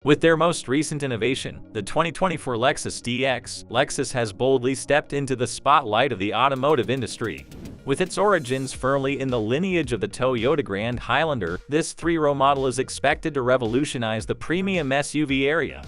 With their most recent innovation, the 2024 Lexus TX, Lexus has boldly stepped into the spotlight of the automotive industry. With its origins firmly in the lineage of the Toyota Grand Highlander, this three-row model is expected to revolutionize the premium SUV area.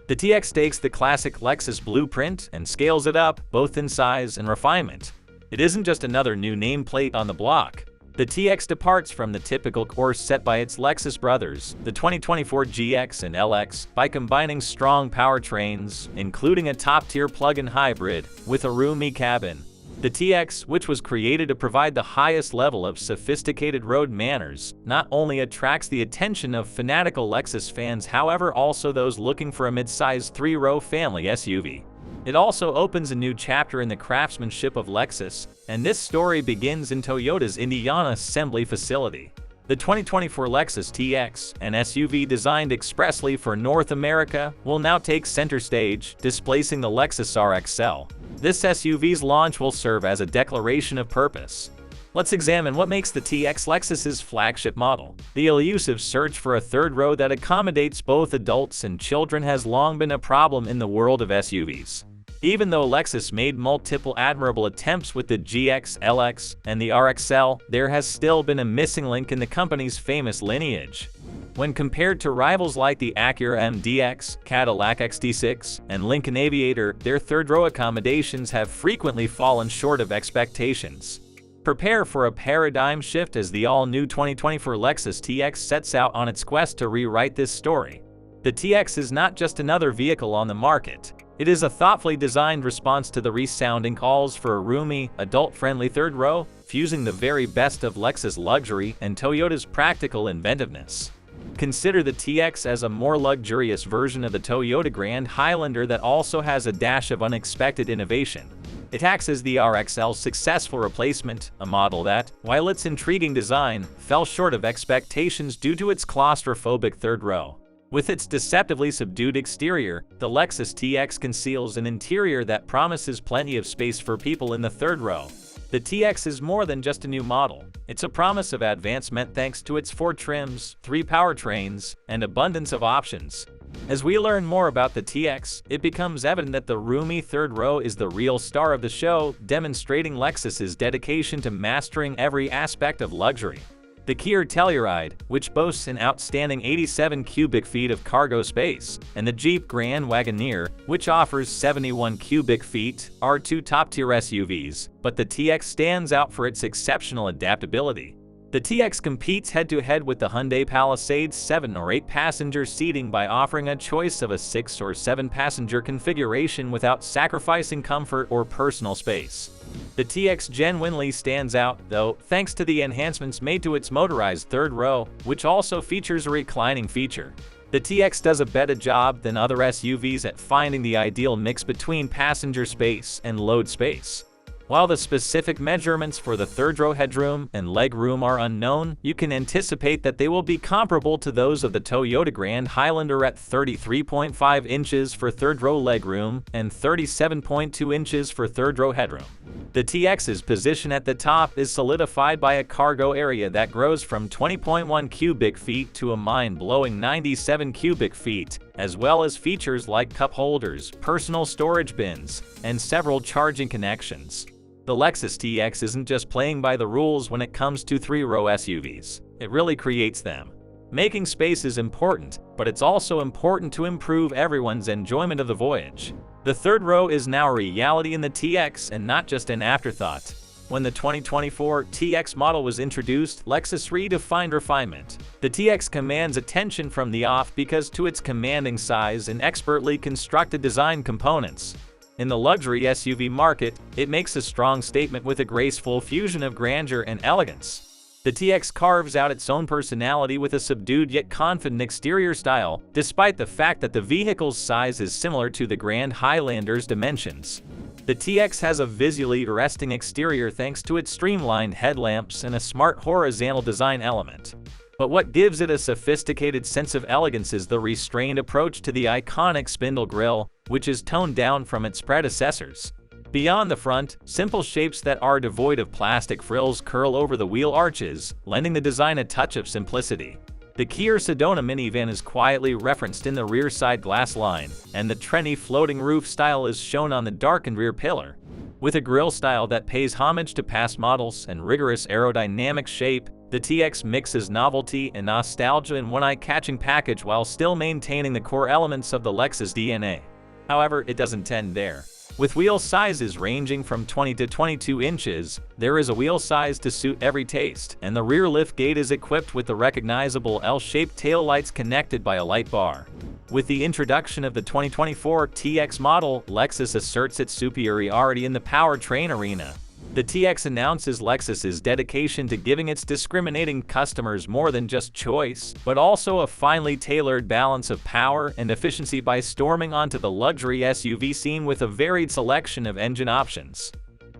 The TX takes the classic Lexus blueprint and scales it up, both in size and refinement. It isn't just another new nameplate on the block. The TX departs from the typical course set by its Lexus brothers, the 2024 GX and LX, by combining strong powertrains, including a top-tier plug-in hybrid, with a roomy cabin. The TX, which was created to provide the highest level of sophisticated road manners, not only attracts the attention of fanatical Lexus fans, however also those looking for a mid-size three-row family SUV. It also opens a new chapter in the craftsmanship of Lexus, and this story begins in Toyota's Indiana assembly facility. The 2024 Lexus TX, an SUV designed expressly for North America, will now take center stage, displacing the Lexus RXL. This SUV's launch will serve as a declaration of purpose. Let's examine what makes the TX Lexus's flagship model. The elusive search for a third row that accommodates both adults and children has long been a problem in the world of SUVs. Even though Lexus made multiple admirable attempts with the GX, LX, and the RXL, there has still been a missing link in the company's famous lineage. When compared to rivals like the Acura MDX, Cadillac XT6, and Lincoln Aviator, their third-row accommodations have frequently fallen short of expectations. Prepare for a paradigm shift as the all-new 2024 Lexus TX sets out on its quest to rewrite this story. The TX is not just another vehicle on the market. It is a thoughtfully designed response to the resounding calls for a roomy, adult-friendly third row, fusing the very best of Lexus luxury and Toyota's practical inventiveness. Consider the TX as a more luxurious version of the Toyota Grand Highlander that also has a dash of unexpected innovation. It acts as the RXL's successful replacement, a model that, while its intriguing design, fell short of expectations due to its claustrophobic third row. With its deceptively subdued exterior, the Lexus TX conceals an interior that promises plenty of space for people in the third row. The TX is more than just a new model. It's a promise of advancement thanks to its 4 trims, 3 powertrains, and abundance of options. As we learn more about the TX, it becomes evident that the roomy third row is the real star of the show, demonstrating Lexus's dedication to mastering every aspect of luxury. The Kia Telluride, which boasts an outstanding 87 cubic feet of cargo space, and the Jeep Grand Wagoneer, which offers 71 cubic feet, are 2 top-tier SUVs, but the TX stands out for its exceptional adaptability. The TX competes head-to-head with the Hyundai Palisade's 7 or 8 passenger seating by offering a choice of a 6 or 7 passenger configuration without sacrificing comfort or personal space. The TX genuinely stands out, though, thanks to the enhancements made to its motorized third row, which also features a reclining feature. The TX does a better job than other SUVs at finding the ideal mix between passenger space and load space. While the specific measurements for the third-row headroom and legroom are unknown, you can anticipate that they will be comparable to those of the Toyota Grand Highlander at 33.5 inches for third-row legroom and 37.2 inches for third-row headroom. The TX's position at the top is solidified by a cargo area that grows from 20.1 cubic feet to a mind-blowing 97 cubic feet, as well as features like cup holders, personal storage bins, and several charging connections. The Lexus TX isn't just playing by the rules when it comes to three-row SUVs. It really creates them. Making space is important, but it's also important to improve everyone's enjoyment of the voyage. The third row is now a reality in the TX and not just an afterthought. When the 2024 TX model was introduced, Lexus redefined refinement. The TX commands attention from the off because to its commanding size and expertly constructed design components. In the luxury SUV market, it makes a strong statement with a graceful fusion of grandeur and elegance. The TX carves out its own personality with a subdued yet confident exterior style, despite the fact that the vehicle's size is similar to the Grand Highlander's dimensions. The TX has a visually arresting exterior thanks to its streamlined headlamps and a smart horizontal design element. But what gives it a sophisticated sense of elegance is the restrained approach to the iconic spindle grille, which is toned down from its predecessors. Beyond the front, simple shapes that are devoid of plastic frills curl over the wheel arches, lending the design a touch of simplicity. The The Kia Sedona minivan is quietly referenced in the rear side glass line, and the trendy floating roof style is shown on the darkened rear pillar. With a grille style that pays homage to past models and rigorous aerodynamic shape, the TX mixes novelty and nostalgia in one eye-catching package while still maintaining the core elements of the Lexus DNA. However, it doesn't end there. With wheel sizes ranging from 20 to 22 inches, there is a wheel size to suit every taste, and the rear liftgate is equipped with the recognizable L-shaped taillights connected by a light bar. With the introduction of the 2024 TX model, Lexus asserts its superiority in the powertrain arena. The TX announces Lexus's dedication to giving its discriminating customers more than just choice, but also a finely tailored balance of power and efficiency by storming onto the luxury SUV scene with a varied selection of engine options.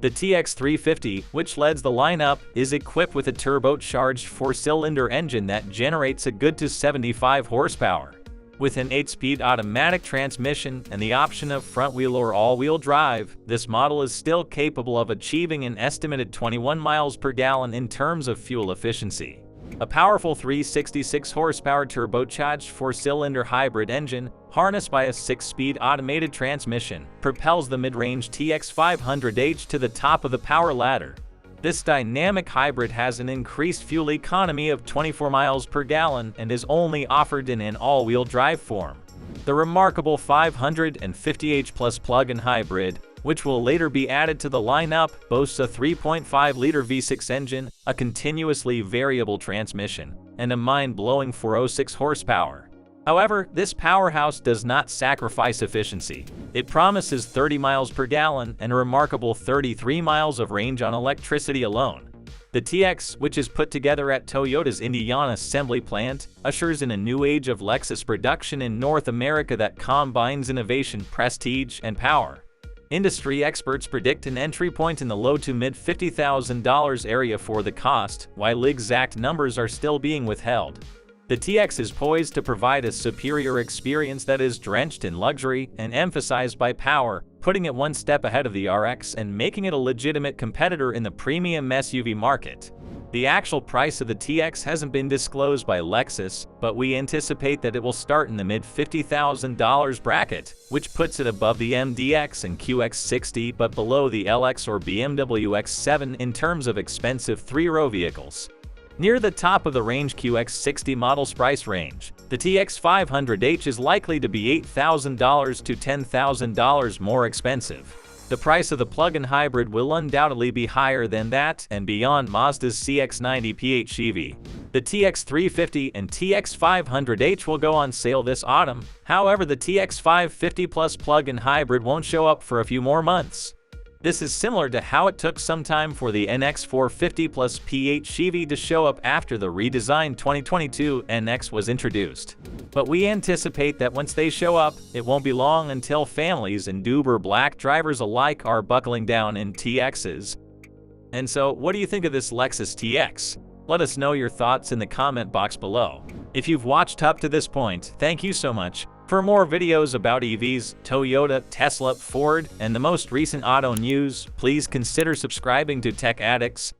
The TX 350, which leads the lineup, is equipped with a turbocharged 4-cylinder engine that generates a good to 75 horsepower. With an 8-speed automatic transmission and the option of front-wheel or all-wheel drive, this model is still capable of achieving an estimated 21 miles per gallon in terms of fuel efficiency. A powerful 366 horsepower turbocharged 4-cylinder hybrid engine, harnessed by a 6-speed automated transmission, propels the mid-range TX 500h to the top of the power ladder. This dynamic hybrid has an increased fuel economy of 24 miles per gallon and is only offered in an all-wheel drive form. The remarkable 550h Plus plug-in hybrid, which will later be added to the lineup, boasts a 3.5-liter V6 engine, a continuously variable transmission, and a mind-blowing 406 horsepower. However, this powerhouse does not sacrifice efficiency. It promises 30 miles per gallon and a remarkable 33 miles of range on electricity alone. The TX, which is put together at Toyota's Indiana assembly plant, ushers in a new age of Lexus production in North America that combines innovation, prestige, and power. Industry experts predict an entry point in the low to mid $50,000 area for the cost, while exact numbers are still being withheld. The TX is poised to provide a superior experience that is drenched in luxury and emphasized by power, putting it one step ahead of the RX and making it a legitimate competitor in the premium SUV market. The actual price of the TX hasn't been disclosed by Lexus, but we anticipate that it will start in the mid $50,000 bracket, which puts it above the MDX and QX60 but below the LX or BMW X7 in terms of expensive three-row vehicles. Near the top of the range QX60 model's price range, the TX 500h is likely to be $8,000 to $10,000 more expensive. The price of the plug-in hybrid will undoubtedly be higher than that and beyond Mazda's CX-90 PHEV. The TX 350 and TX 500h will go on sale this autumn. However, the TX 550 Plus plug-in hybrid won't show up for a few more months. This is similar to how it took some time for the NX 450 Plus PHEV to show up after the redesigned 2022 NX was introduced. But we anticipate that once they show up, it won't be long until families and Uber Black drivers alike are buckling down in TXs. And so, what do you think of this Lexus TX? Let us know your thoughts in the comment box below. If you've watched up to this point, thank you so much. For more videos about EVs, Toyota, Tesla, Ford, and the most recent auto news, please consider subscribing to Tech Addicts.